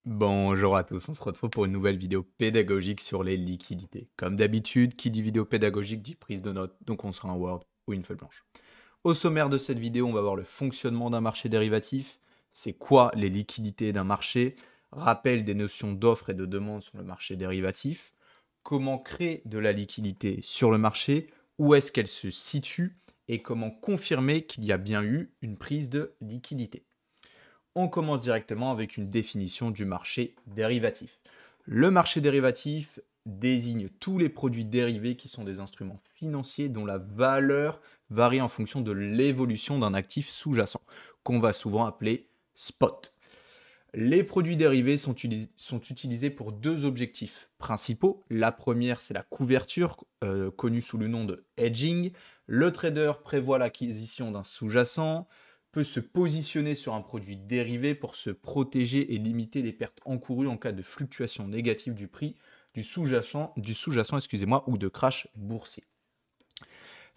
Bonjour à tous, on se retrouve pour une nouvelle vidéo pédagogique sur les liquidités. Comme d'habitude, qui dit vidéo pédagogique dit prise de notes, donc on sera un Word ou une feuille blanche. Au sommaire de cette vidéo, on va voir le fonctionnement d'un marché dérivatif, c'est quoi les liquidités d'un marché, rappel des notions d'offre et de demande sur le marché dérivatif, comment créer de la liquidité sur le marché, où est-ce qu'elle se situe et comment confirmer qu'il y a bien eu une prise de liquidité. On commence directement avec une définition du marché dérivatif. Le marché dérivatif désigne tous les produits dérivés qui sont des instruments financiers dont la valeur varie en fonction de l'évolution d'un actif sous-jacent, qu'on va souvent appeler spot. Les produits dérivés sont utilisés pour deux objectifs principaux. La première, c'est la couverture, connue sous le nom de hedging. Le trader prévoit l'acquisition d'un sous-jacent, peut se positionner sur un produit dérivé pour se protéger et limiter les pertes encourues en cas de fluctuation négative du prix du sous-jacent, excusez-moi, ou de crash boursier.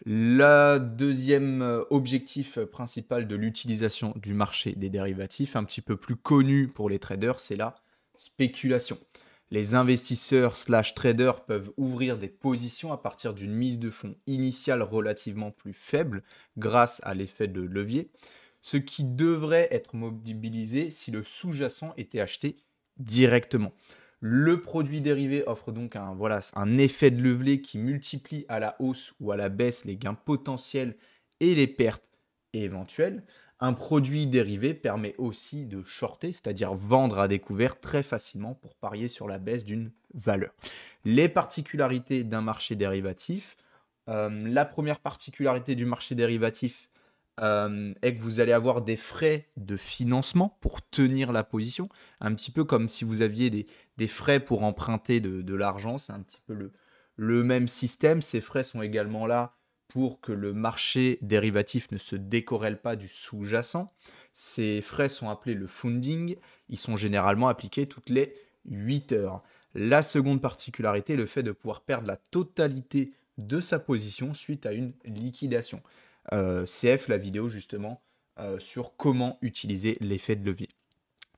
Le deuxième objectif principal de l'utilisation du marché des dérivatifs, un petit peu plus connu pour les traders, c'est la spéculation. Les investisseurs/traders peuvent ouvrir des positions à partir d'une mise de fonds initiale relativement plus faible grâce à l'effet de levier, ce qui devrait être mobilisé si le sous-jacent était acheté directement. Le produit dérivé offre donc un effet de levier qui multiplie à la hausse ou à la baisse les gains potentiels et les pertes éventuelles. Un produit dérivé permet aussi de shorter, c'est-à-dire vendre à découvert très facilement pour parier sur la baisse d'une valeur. Les particularités d'un marché dérivatif. La première particularité du marché dérivatif est que vous allez avoir des frais de financement pour tenir la position, un petit peu comme si vous aviez des frais pour emprunter de l'argent, c'est un petit peu le même système. Ces frais sont également là pour que le marché dérivatif ne se décorrèle pas du sous-jacent. Ces frais sont appelés le funding, ils sont généralement appliqués toutes les 8 heures. La seconde particularité est le fait de pouvoir perdre la totalité de sa position suite à une liquidation. CF, la vidéo justement, sur comment utiliser l'effet de levier.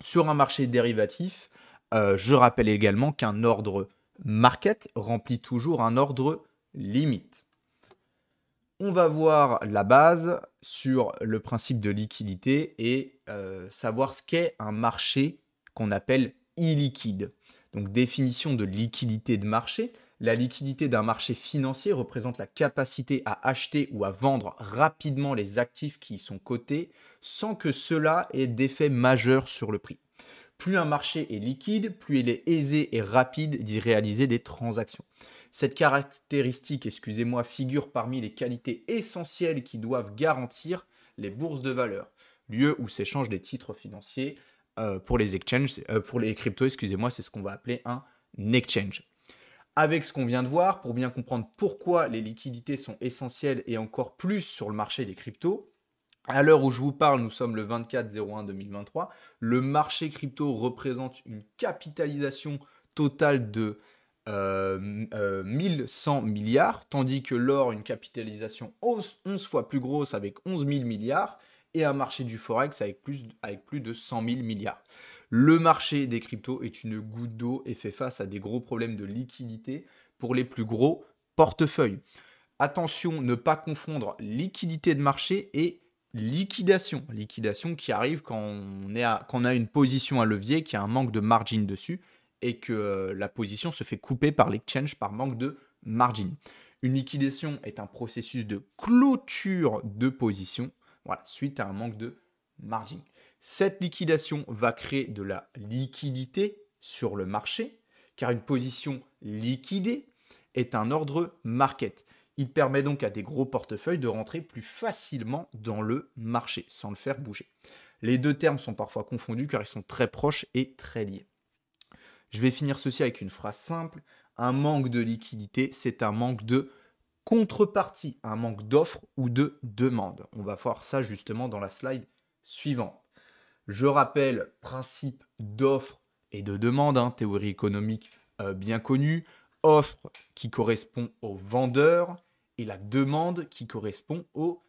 Sur un marché dérivatif, je rappelle également qu'un ordre market remplit toujours un ordre limite. On va voir la base sur le principe de liquidité et savoir ce qu'est un marché qu'on appelle illiquide. Donc définition de liquidité de marché. La liquidité d'un marché financier représente la capacité à acheter ou à vendre rapidement les actifs qui y sont cotés sans que cela ait d'effet majeur sur le prix. Plus un marché est liquide, plus il est aisé et rapide d'y réaliser des transactions. Cette caractéristique, excusez-moi, figure parmi les qualités essentielles qui doivent garantir les bourses de valeur, lieu où s'échangent des titres financiers pour les exchanges, pour les cryptos, excusez-moi, c'est ce qu'on va appeler un exchange. Avec ce qu'on vient de voir, pour bien comprendre pourquoi les liquidités sont essentielles et encore plus sur le marché des cryptos, à l'heure où je vous parle, nous sommes le 24/01/2023. Le marché crypto représente une capitalisation totale de 1100 milliards, tandis que l'or, une capitalisation 11 fois plus grosse avec 11 000 milliards, et un marché du Forex avec plus de 100 000 milliards. Le marché des cryptos est une goutte d'eau et fait face à des gros problèmes de liquidité pour les plus gros portefeuilles. Attention, ne pas confondre liquidité de marché et liquidation. Liquidation qui arrive quand on a une position à levier, qui a un manque de margin dessus et que la position se fait couper par l'exchange par manque de margin. Une liquidation est un processus de clôture de position, voilà, suite à un manque de margin. Cette liquidation va créer de la liquidité sur le marché, car une position liquidée est un ordre market. Il permet donc à des gros portefeuilles de rentrer plus facilement dans le marché sans le faire bouger. Les deux termes sont parfois confondus car ils sont très proches et très liés. Je vais finir ceci avec une phrase simple. Un manque de liquidité, c'est un manque de contrepartie, un manque d'offre ou de demande. On va voir ça justement dans la slide suivante. Je rappelle, principe d'offre et de demande, théorie économique bien connue, offre qui correspond aux vendeurs et la demande qui correspond aux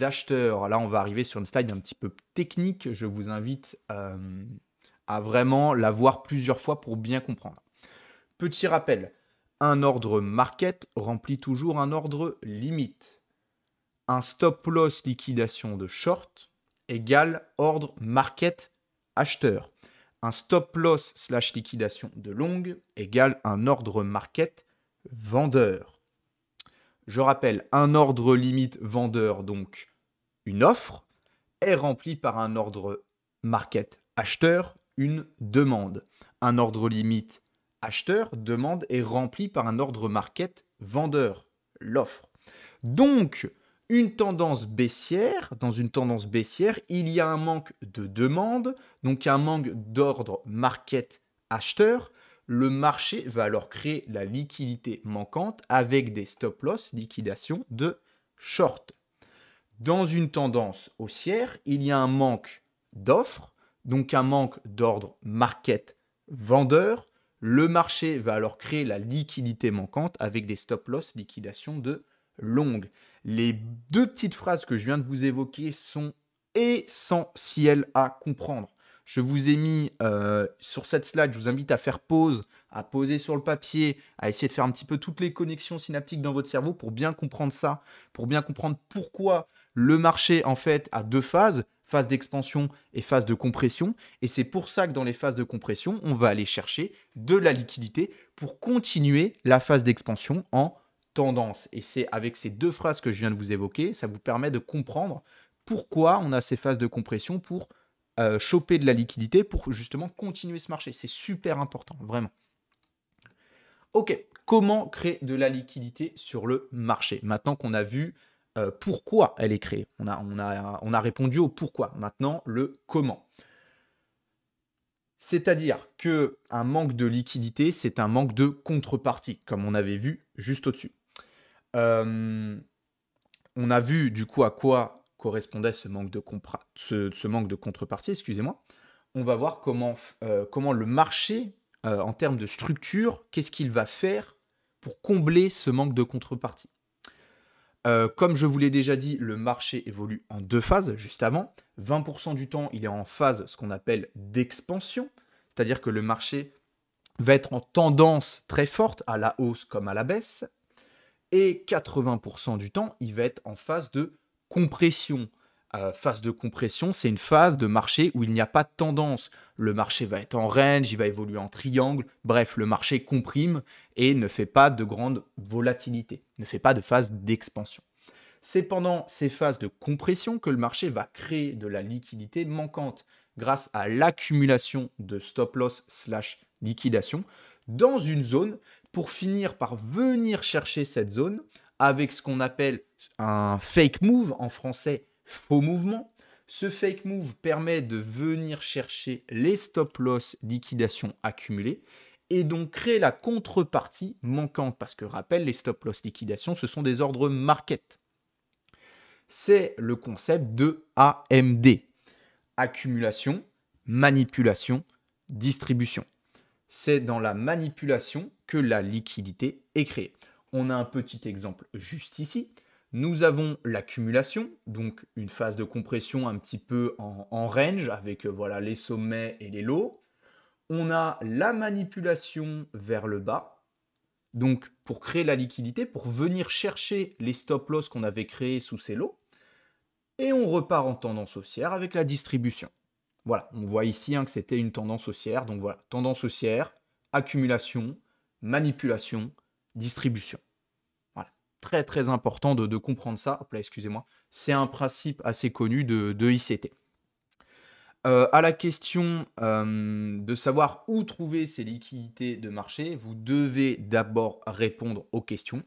acheteurs. Là, on va arriver sur une slide un petit peu technique. Je vous invite à vraiment la voir plusieurs fois pour bien comprendre. Petit rappel, un ordre market remplit toujours un ordre limite. Un stop loss liquidation de short égale ordre market acheteur. Un stop loss slash liquidation de long égale un ordre market vendeur. Je rappelle, un ordre limite vendeur, donc une offre, est rempli par un ordre market acheteur, une demande. Un ordre limite acheteur, demande, est rempli par un ordre market vendeur, l'offre. Donc, une tendance baissière, dans une tendance baissière, il y a un manque de demande, donc un manque d'ordre market acheteur. Le marché va alors créer la liquidité manquante avec des stop loss, liquidation de short. Dans une tendance haussière, il y a un manque d'offres, donc un manque d'ordre market vendeur. Le marché va alors créer la liquidité manquante avec des stop loss, liquidation de longue. Les deux petites phrases que je viens de vous évoquer sont essentielles à comprendre. Je vous ai mis sur cette slide, je vous invite à faire pause, à poser sur le papier, à essayer de faire un petit peu toutes les connexions synaptiques dans votre cerveau pour bien comprendre ça, pour bien comprendre pourquoi le marché en fait a deux phases, phase d'expansion et phase de compression. Et c'est pour ça que dans les phases de compression, on va aller chercher de la liquidité pour continuer la phase d'expansion en tendance. Et c'est avec ces deux phrases que je viens de vous évoquer, ça vous permet de comprendre pourquoi on a ces phases de compression pour choper de la liquidité pour justement continuer ce marché. C'est super important, vraiment. Ok, comment créer de la liquidité sur le marché? Maintenant qu'on a vu pourquoi elle est créée, on a répondu au pourquoi. Maintenant, le comment. C'est-à-dire qu'un manque de liquidité, c'est un manque de contrepartie, comme on avait vu juste au-dessus. On a vu du coup à quoi correspondait ce manque de contrepartie, excusez-moi. On va voir comment le marché, en termes de structure, qu'est-ce qu'il va faire pour combler ce manque de contrepartie. Comme je vous l'ai déjà dit, le marché évolue en deux phases, juste avant. 20% du temps, il est en phase, ce qu'on appelle d'expansion, c'est-à-dire que le marché va être en tendance très forte, à la hausse comme à la baisse. Et 80% du temps, il va être en phase de compression. Phase de compression, c'est une phase de marché où il n'y a pas de tendance. Le marché va être en range, il va évoluer en triangle. Bref, le marché comprime et ne fait pas de grande volatilité, ne fait pas de phase d'expansion. C'est pendant ces phases de compression que le marché va créer de la liquidité manquante grâce à l'accumulation de stop loss slash liquidation dans une zone pour finir par venir chercher cette zone avec ce qu'on appelle un fake move, en français faux mouvement. Ce fake move permet de venir chercher les stop loss liquidation accumulés et donc créer la contrepartie manquante. Parce que rappel, les stop loss liquidation, ce sont des ordres market. C'est le concept de AMD. Accumulation, manipulation, distribution. C'est dans la manipulation que la liquidité est créée. On a un petit exemple juste ici. Nous avons l'accumulation, donc une phase de compression un petit peu en range avec voilà, les sommets et les lows. On a la manipulation vers le bas, donc pour créer la liquidité, pour venir chercher les stop loss qu'on avait créés sous ces lows. Et on repart en tendance haussière avec la distribution. Voilà, on voit ici que c'était une tendance haussière. Donc voilà, tendance haussière, accumulation, manipulation, distribution. Voilà, très très important de comprendre ça. Hop là, excusez-moi. C'est un principe assez connu de ICT. À la question de savoir où trouver ces liquidités de marché, vous devez d'abord répondre aux questions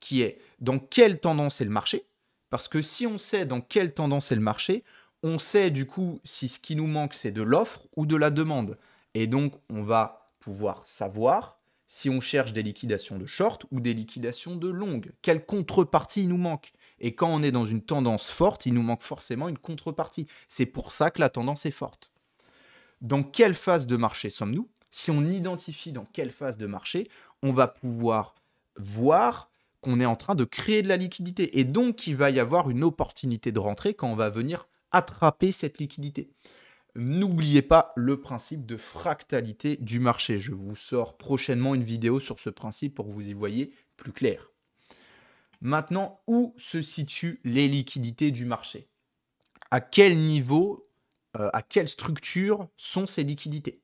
qui est dans quelle tendance est le marché? Parce que si on sait dans quelle tendance est le marché, on sait du coup si ce qui nous manque c'est de l'offre ou de la demande. Et donc on va pouvoir savoir si on cherche des liquidations de short ou des liquidations de longue. Quelle contrepartie il nous manque? Et quand on est dans une tendance forte, il nous manque forcément une contrepartie. C'est pour ça que la tendance est forte. Dans quelle phase de marché sommes-nous? Si on identifie dans quelle phase de marché, on va pouvoir voir qu'on est en train de créer de la liquidité. Et donc, il va y avoir une opportunité de rentrée quand on va venir attraper cette liquidité. N'oubliez pas le principe de fractalité du marché. Je vous sors prochainement une vidéo sur ce principe pour que vous y voyez plus clair. Maintenant, où se situent les liquidités du marché? À quel niveau, à quelle structure sont ces liquidités?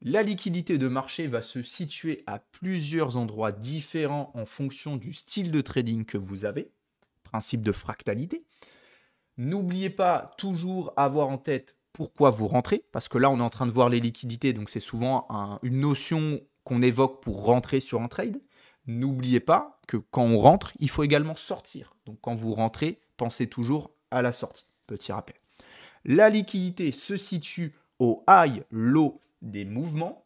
La liquidité de marché va se situer à plusieurs endroits différents en fonction du style de trading que vous avez, principe de fractalité. N'oubliez pas toujours avoir en tête pourquoi vous rentrez, parce que là on est en train de voir les liquidités, donc c'est souvent une notion qu'on évoque pour rentrer sur un trade. N'oubliez pas que quand on rentre, il faut également sortir. Donc quand vous rentrez, pensez toujours à la sortie. Petit rappel. La liquidité se situe au high, low des mouvements.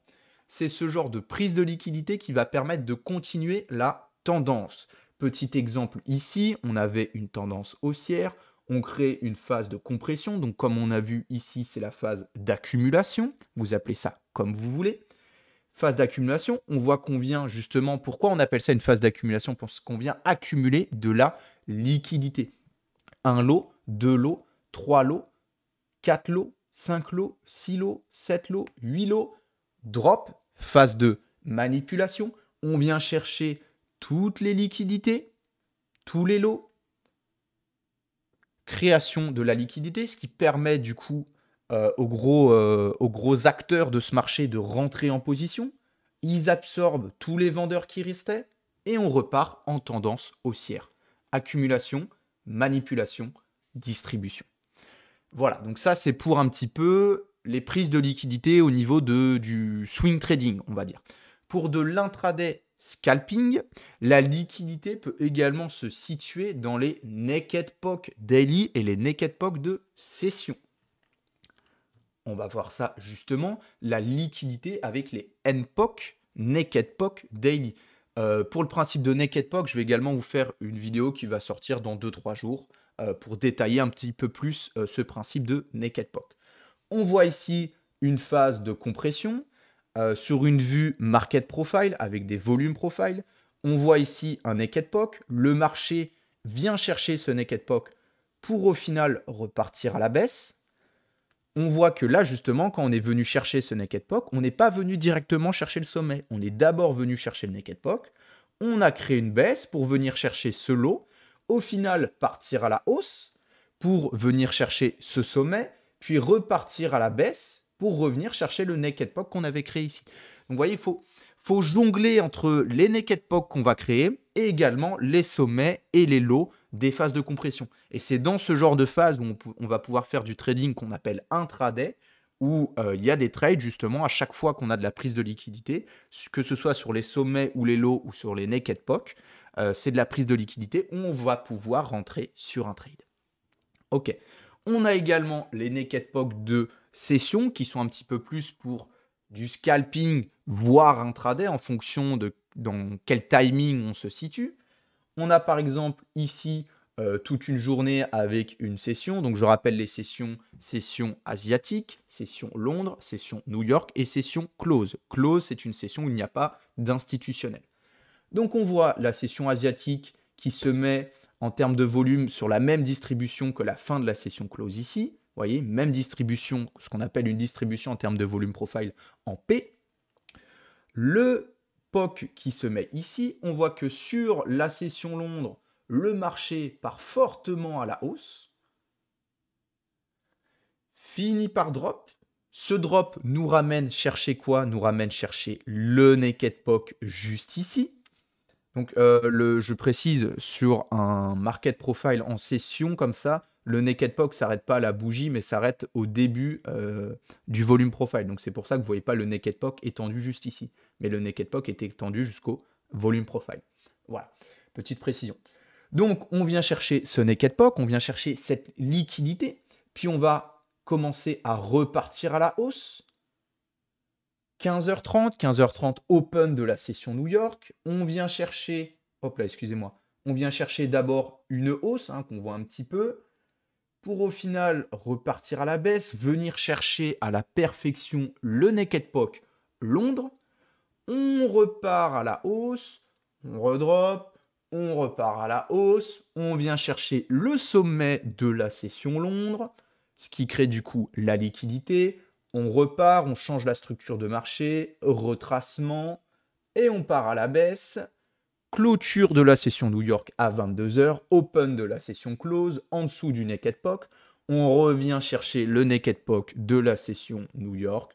C'est ce genre de prise de liquidité qui va permettre de continuer la tendance. Petit exemple ici, on avait une tendance haussière, on crée une phase de compression. Donc comme on a vu ici, c'est la phase d'accumulation. Vous appelez ça comme vous voulez. Phase d'accumulation, on voit qu'on vient justement, pourquoi on appelle ça une phase d'accumulation? Parce qu'on vient accumuler de la liquidité. Un lot, deux lots, trois lots, 4 lots, 5 lots, 6 lots, 7 lots, 8 lots, drop, phase de manipulation. On vient chercher toutes les liquidités, tous les lots, création de la liquidité, ce qui permet du coup aux gros acteurs de ce marché de rentrer en position. Ils absorbent tous les vendeurs qui restaient et on repart en tendance haussière. Accumulation, manipulation, distribution. Voilà, donc ça c'est pour un petit peu les prises de liquidité au niveau du swing trading, on va dire. Pour de l'intraday scalping, la liquidité peut également se situer dans les naked POC daily et les naked POC de session. On va voir ça justement, la liquidité avec les NPOC, naked POC daily. Pour le principe de naked POC, je vais également vous faire une vidéo qui va sortir dans 2-3 jours pour détailler un petit peu plus ce principe de naked POC. On voit ici une phase de compression sur une vue market profile avec des volumes profile. On voit ici un naked POC. Le marché vient chercher ce naked POC pour au final repartir à la baisse. On voit que là, justement, quand on est venu chercher ce naked POC, on n'est pas venu directement chercher le sommet. On est d'abord venu chercher le naked POC. On a créé une baisse pour venir chercher ce lot. Au final, partir à la hausse pour venir chercher ce sommet, puis repartir à la baisse pour revenir chercher le naked POC qu'on avait créé ici. Donc, vous voyez, il faut jongler entre les naked POC qu'on va créer et également les sommets et les lots des phases de compression. Et c'est dans ce genre de phase où on va pouvoir faire du trading qu'on appelle intraday, où il y a des trades justement à chaque fois qu'on a de la prise de liquidité, que ce soit sur les sommets ou les lots ou sur les naked POC, c'est de la prise de liquidité, on va pouvoir rentrer sur un trade. Ok, on a également les naked POC de session qui sont un petit peu plus pour du scalping, voire intraday en fonction de dans quel timing on se situe. On a par exemple ici toute une journée avec une session. Donc je rappelle les sessions, session asiatique, session Londres, session New York et session close. Close, c'est une session où il n'y a pas d'institutionnel. Donc on voit la session asiatique qui se met en termes de volume sur la même distribution que la fin de la session close ici. Vous voyez, même distribution, ce qu'on appelle une distribution en termes de volume profile en P. Le POC qui se met ici, on voit que sur la session Londres, le marché part fortement à la hausse, finit par drop. Ce drop nous ramène chercher quoi? Nous ramène chercher le naked POC juste ici. Donc je précise, sur un market profile en session comme ça, le naked POC ne s'arrête pas à la bougie, mais s'arrête au début du volume profile. Donc c'est pour ça que vous ne voyez pas le naked POC étendu juste ici. Mais le naked POC est étendu jusqu'au volume profile. Voilà, petite précision. Donc on vient chercher ce naked POC, on vient chercher cette liquidité, puis on va commencer à repartir à la hausse. 15h30 open de la session New York. On vient chercher, hop là, excusez-moi, on vient chercher d'abord une hausse, qu'on voit un petit peu, pour au final repartir à la baisse, venir chercher à la perfection le naked POC Londres. On repart à la hausse, on redrop, on repart à la hausse, on vient chercher le sommet de la session Londres. ce qui crée du coup la liquidité. On repart, on change la structure de marché, retracement, et on part à la baisse. Clôture de la session New York à 22 heures, open de la session close, en dessous du Naked POC. On revient chercher le Naked POC de la session New York.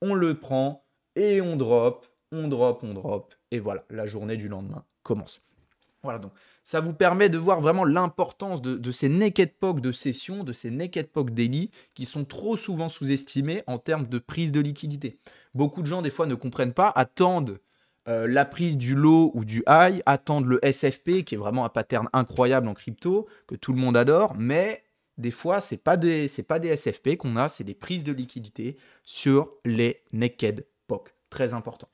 On le prend et on drop, on drop, on drop. Et voilà, la journée du lendemain commence. Voilà, donc ça vous permet de voir vraiment l'importance de ces Naked POC de session, de ces Naked POC daily qui sont trop souvent sous-estimés en termes de prise de liquidité. Beaucoup de gens, des fois, ne comprennent pas, attendent la prise du low ou du high, attendent le SFP, qui est vraiment un pattern incroyable en crypto, que tout le monde adore, mais des fois, ce n'est pas des SFP qu'on a, c'est des prises de liquidité sur les Naked POC. Très important.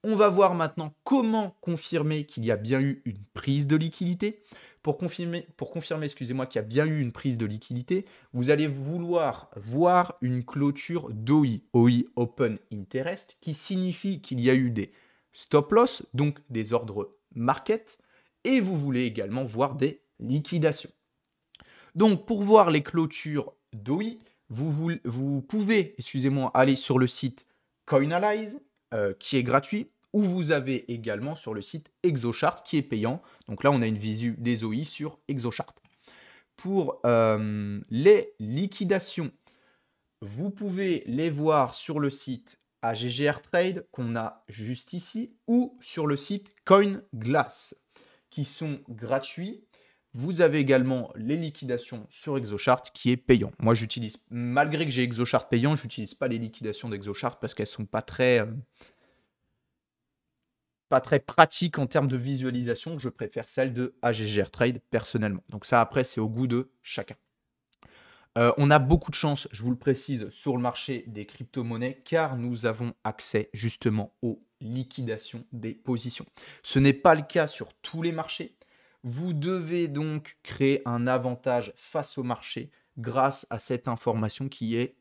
On va voir maintenant comment confirmer qu'il y a bien eu une prise de liquidité. Pour confirmer excusez-moi, qu'il y a bien eu une prise de liquidité, vous allez vouloir voir une clôture d'OI, OI Open Interest, qui signifie qu'il y a eu des stop loss, donc des ordres market, et vous voulez également voir des liquidations. Donc pour voir les clôtures d'OI, vous pouvez, aller sur le site Coinalyze, qui est gratuit, ou vous avez également sur le site ExoChart qui est payant. Donc là, on a une visu des OI sur ExoChart. Pour les liquidations, vous pouvez les voir sur le site AGGR Trade qu'on a juste ici ou sur le site CoinGlass qui sont gratuits. Vous avez également les liquidations sur ExoChart qui est payant. Moi, j'utilise, malgré que j'ai ExoChart payant, je n'utilise pas les liquidations d'ExoChart parce qu'elles ne sont pas très pratiques en termes de visualisation. Je préfère celle de AGGR Trade personnellement. Donc ça, après, c'est au goût de chacun. On a beaucoup de chance, je vous le précise, sur le marché des crypto-monnaies car nous avons accès justement aux liquidations des positions. Ce n'est pas le cas sur tous les marchés. Vous devez donc créer un avantage face au marché grâce à cette information qui est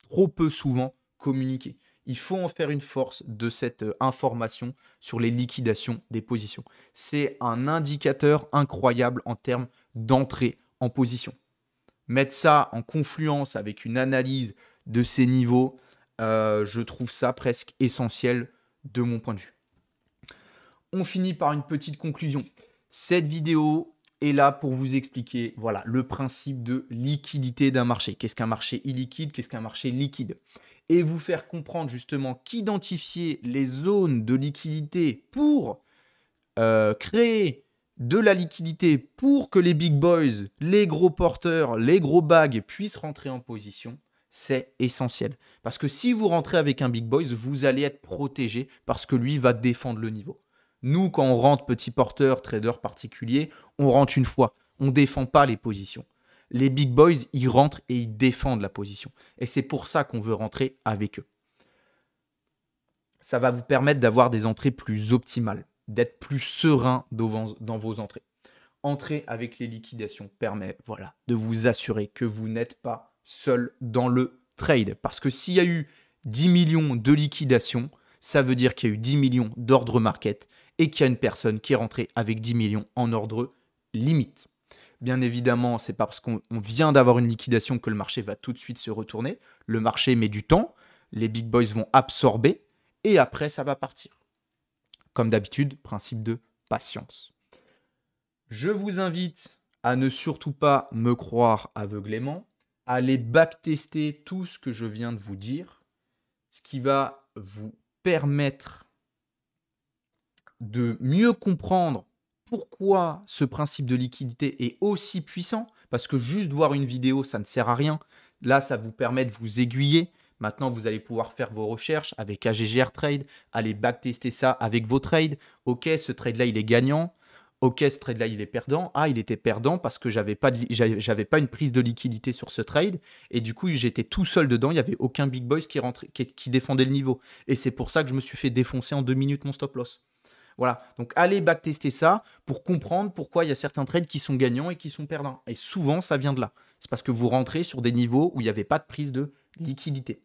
trop peu souvent communiquée. Il faut en faire une force de cette information sur les liquidations des positions. C'est un indicateur incroyable en termes d'entrée en position. Mettre ça en confluence avec une analyse de ces niveaux, je trouve ça presque essentiel de mon point de vue. On finit par une petite conclusion. Cette vidéo est là pour vous expliquer voilà, le principe de liquidité d'un marché. Qu'est-ce qu'un marché illiquide? Qu'est-ce qu'un marché liquide? Et vous faire comprendre justement qu'identifier les zones de liquidité pour créer de la liquidité pour que les big boys, les gros porteurs, les gros bags puissent rentrer en position, c'est essentiel. Parce que si vous rentrez avec un big boys, vous allez être protégé parce que lui va défendre le niveau. Nous, quand on rentre petit porteur, trader particulier, on rentre une fois. On ne défend pas les positions. Les big boys, ils rentrent et ils défendent la position. Et c'est pour ça qu'on veut rentrer avec eux. Ça va vous permettre d'avoir des entrées plus optimales, d'être plus serein dans vos entrées. Entrer avec les liquidations permet de vous assurer que vous n'êtes pas seul dans le trade. Parce que s'il y a eu 10 millions de liquidations, ça veut dire qu'il y a eu 10 millions d'ordre market et qu'il y a une personne qui est rentrée avec 10 millions en ordre limite. Bien évidemment, ce n'est pas parce qu'on vient d'avoir une liquidation que le marché va tout de suite se retourner. Le marché met du temps, les big boys vont absorber et après, ça va partir. Comme d'habitude, principe de patience. Je vous invite à ne surtout pas me croire aveuglément, à aller backtester tout ce que je viens de vous dire, ce qui va vous permettre de mieux comprendre pourquoi ce principe de liquidité est aussi puissant, parce que juste voir une vidéo, ça ne sert à rien. Là, ça vous permet de vous aiguiller. Maintenant, vous allez pouvoir faire vos recherches avec AGGR Trade, aller backtester ça avec vos trades. Ok, ce trade-là, il est gagnant. Ok, ce trade-là, il est perdant. Ah, il était perdant parce que j'avais pas une prise de liquidité sur ce trade. Et du coup, j'étais tout seul dedans. Il n'y avait aucun big boys qui défendait le niveau. Et c'est pour ça que je me suis fait défoncer en 2 minutes mon stop loss. Voilà, donc allez backtester ça pour comprendre pourquoi il y a certains trades qui sont gagnants et qui sont perdants. Et souvent, ça vient de là. C'est parce que vous rentrez sur des niveaux où il n'y avait pas de prise de liquidité.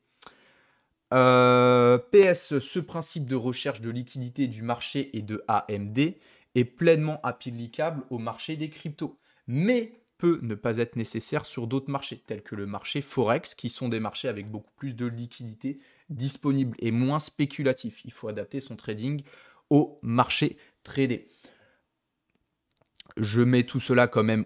PS, ce principe de recherche de liquidité du marché et de AMD est pleinement applicable au marché des cryptos. Mais peut ne pas être nécessaire sur d'autres marchés, tels que le marché Forex, qui sont des marchés avec beaucoup plus de liquidités disponibles et moins spéculatifs. Il faut adapter son trading au marché tradé. Je mets tout cela quand même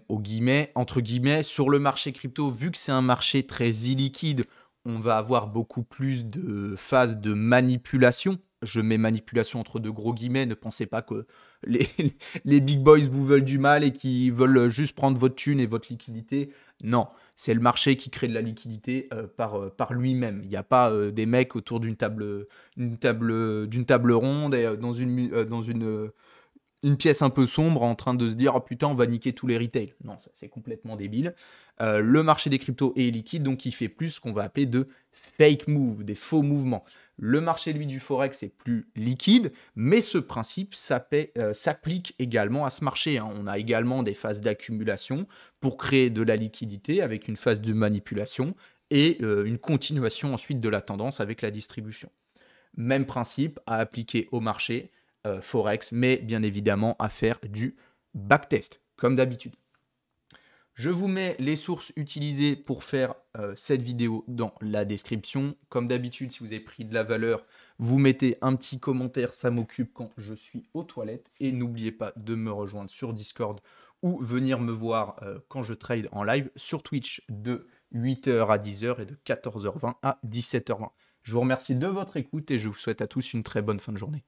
entre guillemets, sur le marché crypto, vu que c'est un marché très illiquide, on va avoir beaucoup plus de phases de manipulation. Je mets manipulation entre de gros guillemets, ne pensez pas que les, les big boys vous veulent du mal et qui veulent juste prendre votre thune et votre liquidité. Non, c'est le marché qui crée de la liquidité par lui-même. Il n'y a pas des mecs autour d'une table ronde et dans une pièce un peu sombre en train de se dire oh putain on va niquer tous les retails. Non, ça c'est complètement débile. Le marché des cryptos est liquide donc il fait plus ce qu'on va appeler de fake move, des faux mouvements. Le marché lui du forex est plus liquide, mais ce principe s'applique également à ce marché, hein. On a également des phases d'accumulation pour créer de la liquidité avec une phase de manipulation et une continuation ensuite de la tendance avec la distribution. Même principe à appliquer au marché Forex, mais bien évidemment à faire du backtest, comme d'habitude. Je vous mets les sources utilisées pour faire cette vidéo dans la description. Comme d'habitude, si vous avez pris de la valeur, vous mettez un petit commentaire, ça m'occupe quand je suis aux toilettes. Et n'oubliez pas de me rejoindre sur Discord ou venir me voir quand je trade en live sur Twitch de 8h à 10h et de 14h20 à 17h20. Je vous remercie de votre écoute et je vous souhaite à tous une très bonne fin de journée.